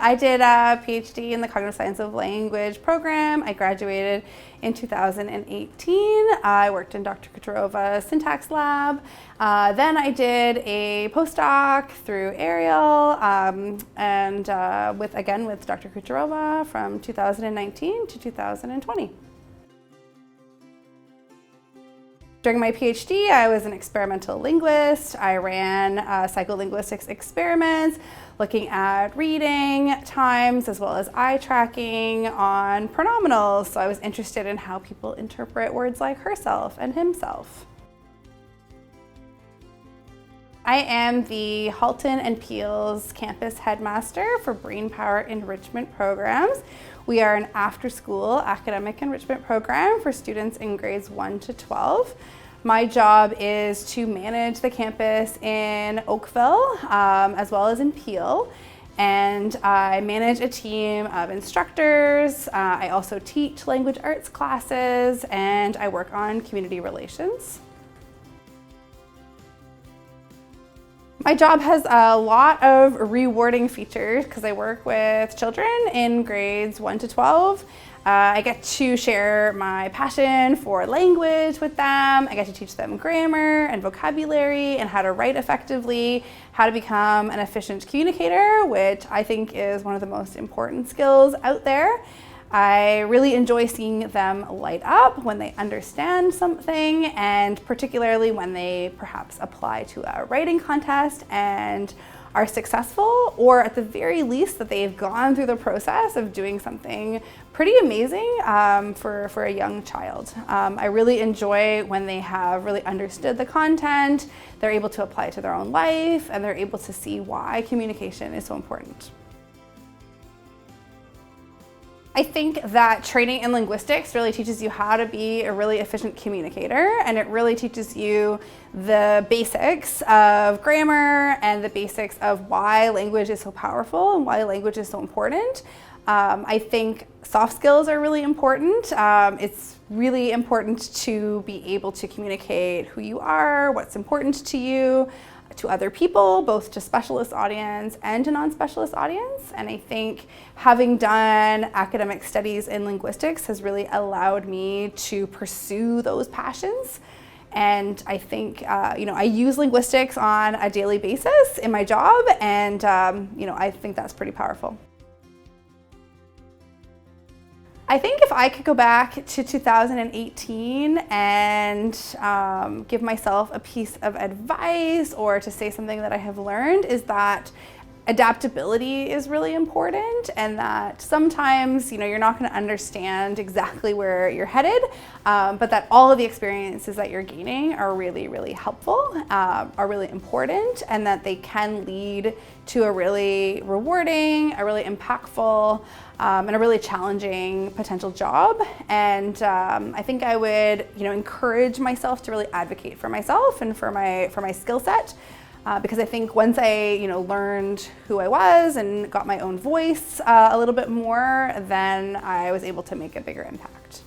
I did a PhD in the Cognitive Science of Language program. I graduated in 2018. I worked in Dr. Kucherova's syntax lab. Then I did a postdoc through ARiEAL and with Dr. Kucherova from 2019 to 2020. During my PhD, I was an experimental linguist. I ran psycholinguistics experiments looking at reading times as well as eye tracking on pronominals. So I was interested in how people interpret words like herself and himself. I am the Halton and Peel's campus headmaster for Brainpower Enrichment Programs. We are an after-school academic enrichment program for students in grades 1 to 12. My job is to manage the campus in Oakville as well as in Peel. And I manage a team of instructors. I also teach language arts classes and I work on community relations. My job has a lot of rewarding features because I work with children in grades 1 to 12. I get to share my passion for language with them. I get to teach them grammar and vocabulary and how to write effectively, how to become an efficient communicator, which I think is one of the most important skills out there. I really enjoy seeing them light up when they understand something, and particularly when they perhaps apply to a writing contest and are successful, or at the very least that they've gone through the process of doing something pretty amazing for a young child. I really enjoy when they have really understood the content, they're able to apply it to their own life, and they're able to see why communication is so important. I think that training in linguistics really teaches you how to be a really efficient communicator, and it really teaches you the basics of grammar and the basics of why language is so powerful and why language is so important. I think soft skills are really important. It's really important to be able to communicate who you are, what's important to you, to other people, both to specialist audience and to non-specialist audience. And I think having done academic studies in linguistics has really allowed me to pursue those passions. And I think, I use linguistics on a daily basis in my job, and I think that's pretty powerful. I think if I could go back to 2018 and give myself a piece of advice or to say something that I have learned, is that adaptability is really important, and that sometimes you're not going to understand exactly where you're headed, but that all of the experiences that you're gaining are really, really helpful, are really important, and that they can lead to a really rewarding, a really impactful, and a really challenging potential job. And I think I would encourage myself to really advocate for myself and for my skill set. Because I think once I learned who I was and got my own voice a little bit more, then I was able to make a bigger impact.